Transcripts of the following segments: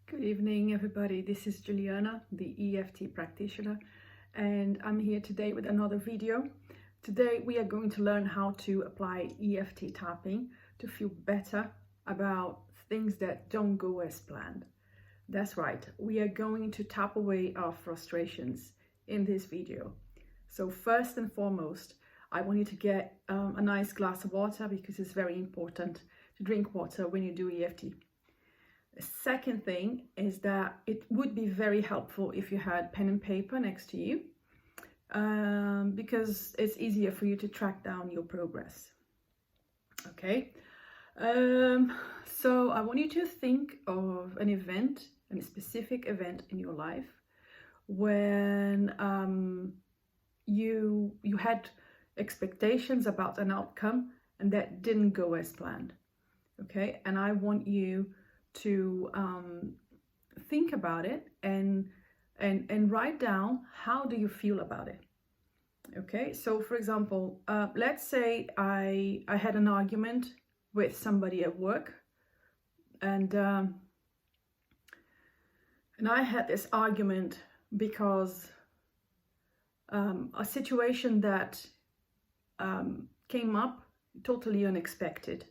Good evening, everybody. This is Juliana, the EFT practitioner, and I'm here today with another video. Today we are going to learn how to apply EFT tapping to feel better about things that don't go as planned. That's right, we are going to tap away our frustrations in this video. So first and foremost, I want you to get a nice glass of water, because it's very important to drink water when you do EFT. The second thing is that it would be very helpful if you had pen and paper next to you, because it's easier for you to track down your progress. Okay, so I want you to think of an event, a specific event in your life when you had expectations about an outcome and that didn't go as planned. Okay, and I want you to think about it and write down, how do you feel about it? Okay, so for example, let's say I had an argument with somebody at work, and I had this argument because a situation that came up totally unexpected.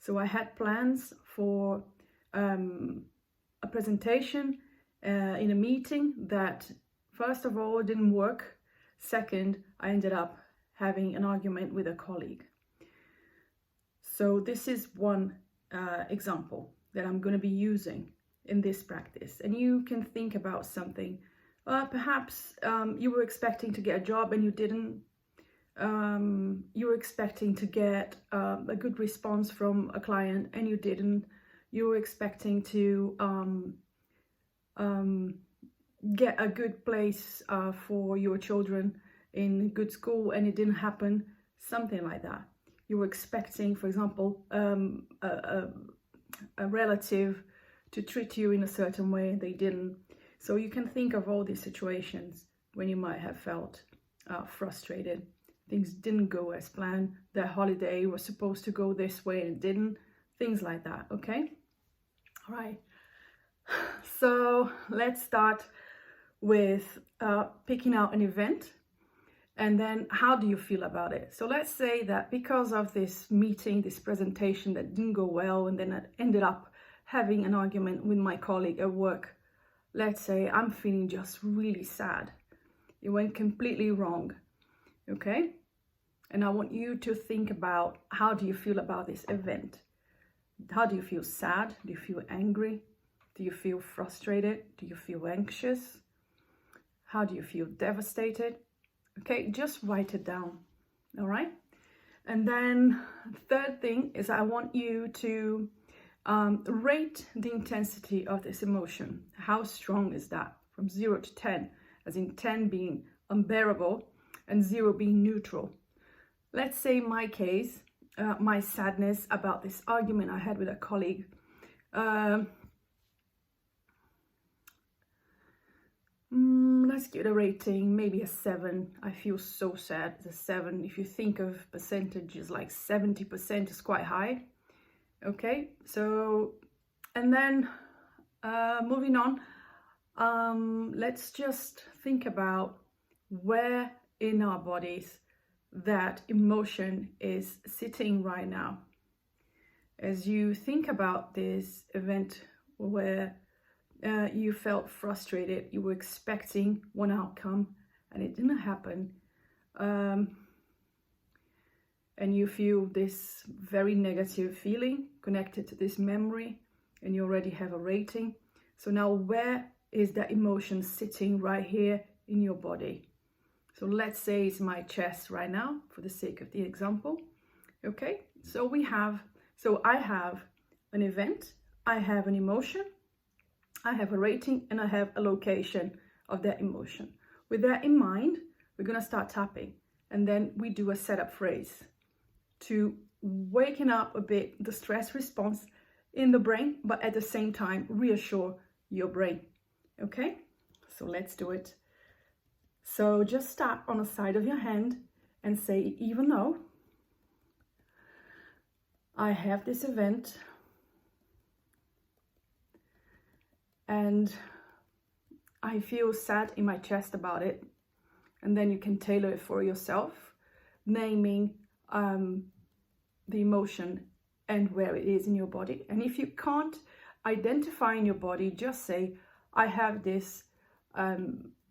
So I had plans for a presentation in a meeting that, first of all, didn't work. Second, I ended up having an argument with a colleague. So this is one example that I'm going to be using in this practice. And you can think about something. Perhaps you were expecting to get a job and you didn't. You were expecting to get a good response from a client and you didn't. You were expecting to get a good place for your children in good school and it didn't happen, something like that. You were expecting, for example, a relative to treat you in a certain way and they didn't. So you can think of all these situations when you might have felt frustrated. Things didn't go as planned. The holiday was supposed to go this way and it didn't. Things like that, okay? All right. So let's start with picking out an event, and then how do you feel about it? So let's say that because of this meeting, this presentation that didn't go well, and then I ended up having an argument with my colleague at work. Let's say I'm feeling just really sad. It went completely wrong, okay? And I want you to think about, how do you feel about this event? How do you feel? Sad? Do you feel angry? Do you feel frustrated? Do you feel anxious? How do you feel? Devastated? Okay, just write it down, all right? And then third thing is, I want you to rate the intensity of this emotion. How strong is that? From 0 to 10, as in 10 being unbearable and 0 being neutral. Let's say in my case, my sadness about this argument I had with a colleague, let's give it a rating, maybe a 7. I feel so sad. It's a 7. If you think of percentages, like 70% is quite high. Okay, so, and then moving on, let's just think about where in our bodies that emotion is sitting right now. As you think about this event where you felt frustrated, you were expecting one outcome and it didn't happen, and you feel this very negative feeling connected to this memory, and you already have a rating. So now, where is that emotion sitting right here in your body? So let's say it's my chest right now, for the sake of the example. Okay, so I have an event, I have an emotion, I have a rating, and I have a location of that emotion. With that in mind, we're gonna start tapping, and then we do a setup phrase to waken up a bit the stress response in the brain, but at the same time reassure your brain. Okay, so let's do it. So just tap on the side of your hand and say, even though I have this event and I feel sad in my chest about it. And then you can tailor it for yourself, naming the emotion and where it is in your body. And if you can't identify in your body, just say, I have this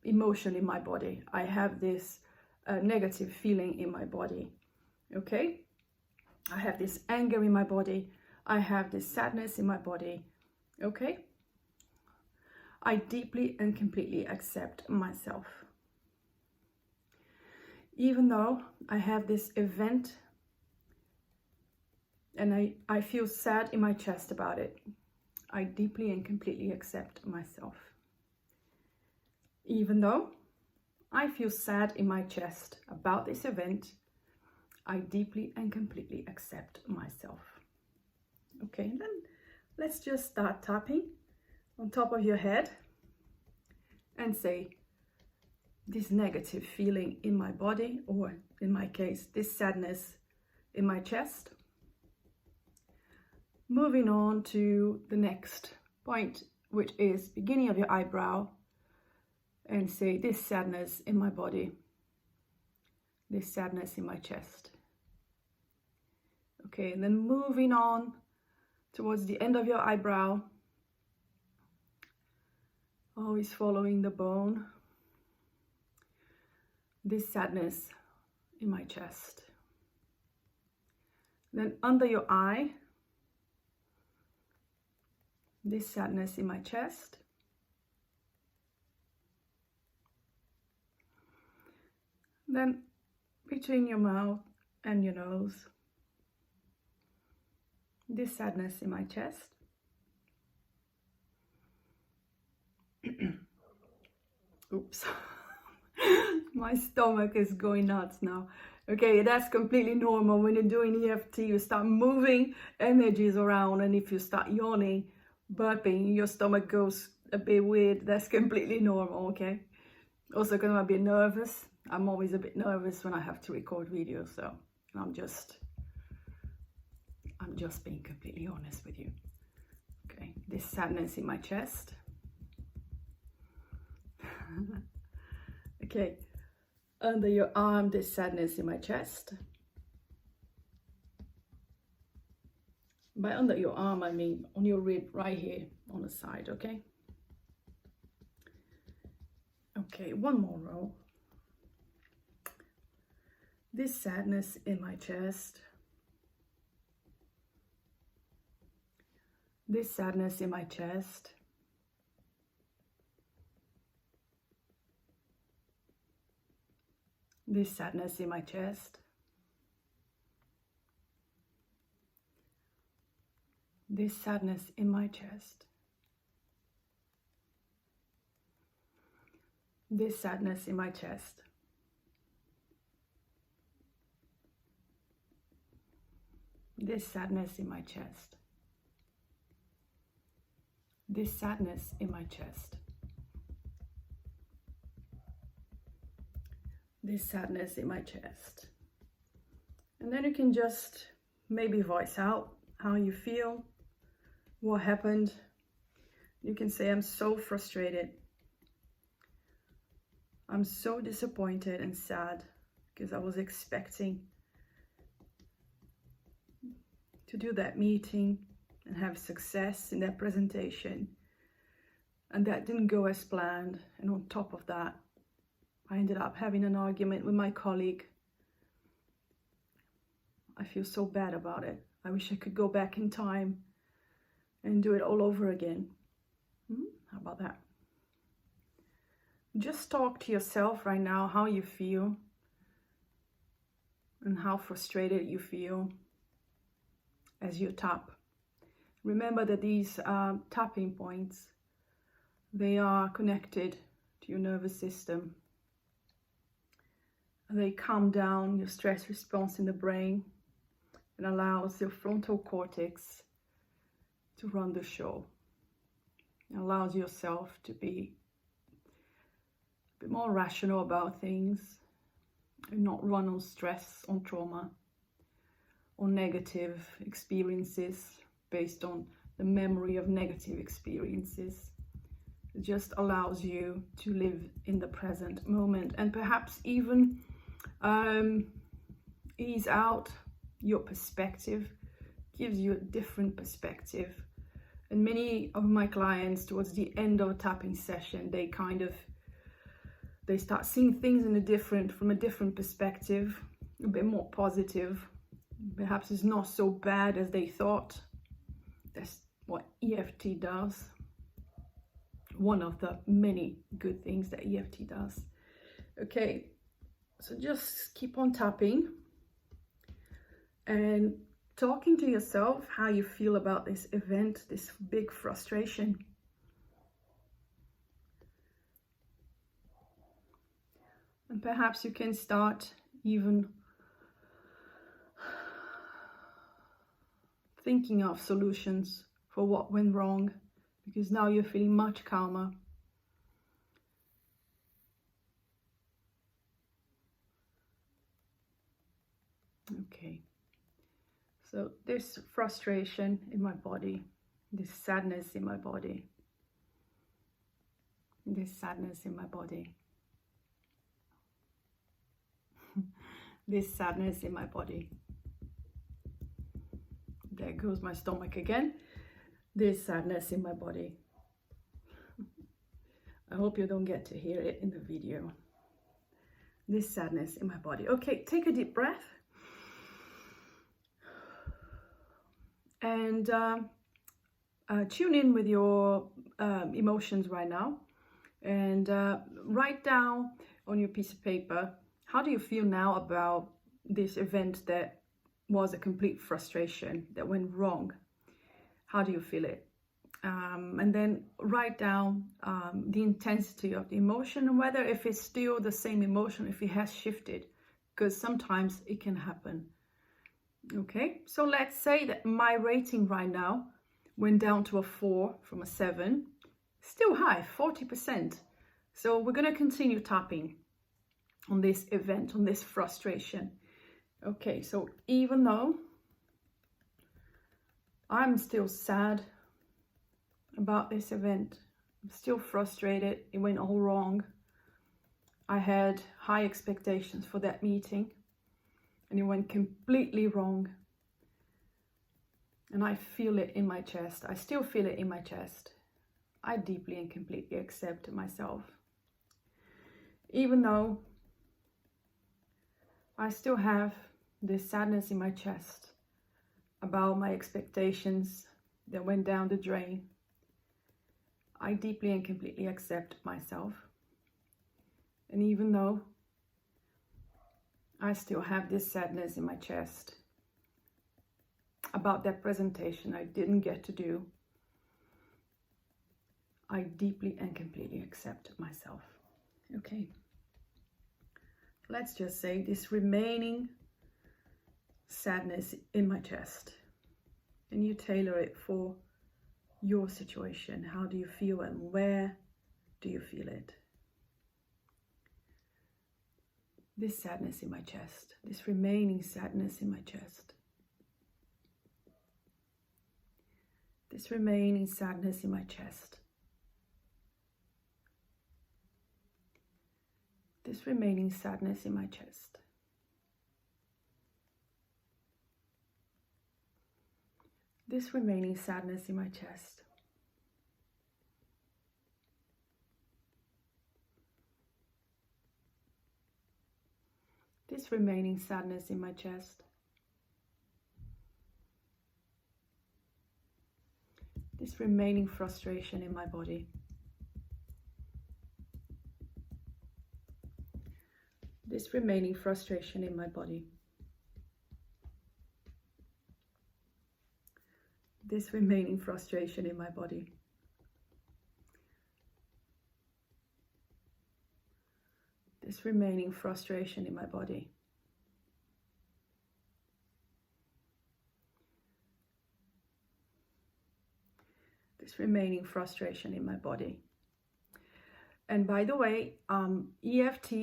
emotion in my body. I have this negative feeling in my body. Okay? I have this anger in my body. I have this sadness in my body. Okay? I deeply and completely accept myself. Even though I have this event and I feel sad in my chest about it, I deeply and completely accept myself. Even though I feel sad in my chest about this event, I deeply and completely accept myself. Okay, then let's just start tapping on top of your head and say, this negative feeling in my body, or in my case, this sadness in my chest. Moving on to the next point, which is beginning of your eyebrow, and say, this sadness in my body, this sadness in my chest. Okay, and then moving on towards the end of your eyebrow, always following the bone, this sadness in my chest. Then under your eye, this sadness in my chest. Then between your mouth and your nose, this sadness in my chest. Oops. My stomach is going nuts now. Okay, that's completely normal. When you're doing EFT, you start moving energies around, and if you start yawning, burping, your stomach goes a bit weird. That's completely normal, okay? Also gonna be nervous. I'm always a bit nervous when I have to record videos, so I'm just being completely honest with you. Okay, this sadness in my chest. Okay, under your arm, this sadness in my chest. By under your arm, I mean on your rib, right here on the side, okay? Okay, one more row. This sadness in my chest. This sadness in my chest. This sadness in my chest. This sadness in my chest. This sadness in my chest. This sadness in my chest. This sadness in my chest. This sadness in my chest. And then you can just maybe voice out how you feel, what happened. You can say, I'm so frustrated. I'm so disappointed and sad because I was expecting to do that meeting and have success in that presentation, and that didn't go as planned. And on top of that, I ended up having an argument with my colleague. I feel so bad about it. I wish I could go back in time and do it all over again. How about that? Just talk to yourself right now how you feel and how frustrated you feel as you tap. Remember that these tapping points, they are connected to your nervous system. They calm down your stress response in the brain and allows your frontal cortex to run the show. It allows yourself to be a bit more rational about things and not run on stress, on trauma, on negative experiences based on the memory of negative experiences. It just allows you to live in the present moment, and perhaps even ease out your perspective, gives you a different perspective. And many of my clients, towards the end of a tapping session, they start seeing things from a different perspective, a bit more positive. Perhaps it's not so bad as they thought. That's what EFT does. One of the many good things that EFT does. Okay, so just keep on tapping and talking to yourself how you feel about this event, this big frustration. And perhaps you can start even thinking of solutions for what went wrong, because now you're feeling much calmer. Okay, so this frustration in my body, this sadness in my body, this sadness in my body, this sadness in my body. There goes my stomach again. This sadness in my body. I hope you don't get to hear it in the video. This sadness in my body. Okay, take a deep breath. And tune in with your emotions right now. And write down on your piece of paper, how do you feel now about this event that was a complete frustration, that went wrong? How do you feel it? And then write down the intensity of the emotion, and whether if it's still the same emotion, if it has shifted, because sometimes it can happen. Okay, so let's say that my rating right now went down to a 4 from a 7. Still high, 40%. So we're going to continue tapping on this event, on this frustration. Okay, so even though I'm still sad about this event, I'm still frustrated, it went all wrong. I had high expectations for that meeting and it went completely wrong. And I feel it in my chest. I still feel it in my chest. I deeply and completely accept myself. Even though I still have this sadness in my chest about my expectations that went down the drain, I deeply and completely accept myself. And even though I still have this sadness in my chest about that presentation I didn't get to do, I deeply and completely accept myself. Okay. Let's just say this remaining sadness in my chest, and you tailor it for your situation. How do you feel and where do you feel it? This sadness in my chest, this remaining sadness in my chest, this remaining sadness in my chest, this remaining sadness in my chest. This remaining sadness in my chest. This remaining sadness in my chest. This remaining frustration in my body. This remaining frustration in my body. This remaining frustration in my body. This remaining frustration in my body. This remaining frustration in my body. And by the way, EFT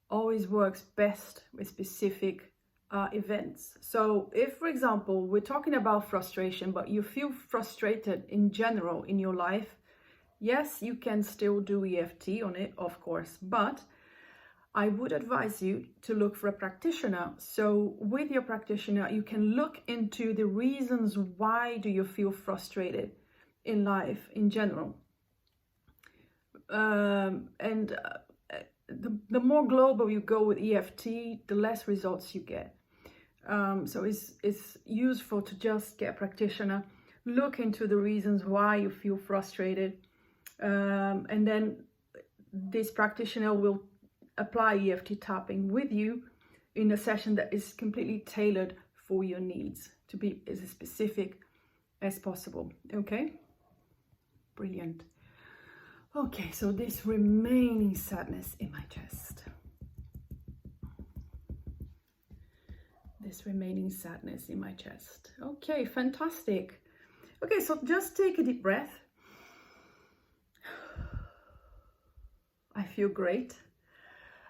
always works best with specific events. So if, for example, we're talking about frustration, but you feel frustrated in general in your life, Yes, you can still do EFT on it, of course, but I would advise you to look for a practitioner. So with your practitioner, you can look into the reasons why do you feel frustrated in life in general. The more global you go with EFT, the less results you get. So it's useful to just get a practitioner, look into the reasons why you feel frustrated, and then this practitioner will apply EFT tapping with you in a session that is completely tailored for your needs, to be as specific as possible. Okay, brilliant. Okay, so this remaining sadness in my chest. This remaining sadness in my chest. Okay, fantastic. Okay, so just take a deep breath. I feel great.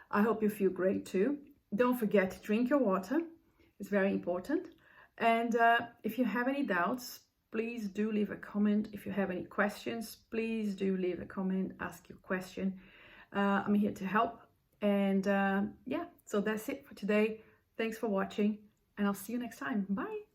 I hope you feel great too. Don't forget to drink your water. It's very important. And if you have any doubts, please do leave a comment. If you have any questions, please do leave a comment, ask your question. I'm here to help. And yeah, so that's it for today. Thanks for watching, and I'll see you next time. Bye.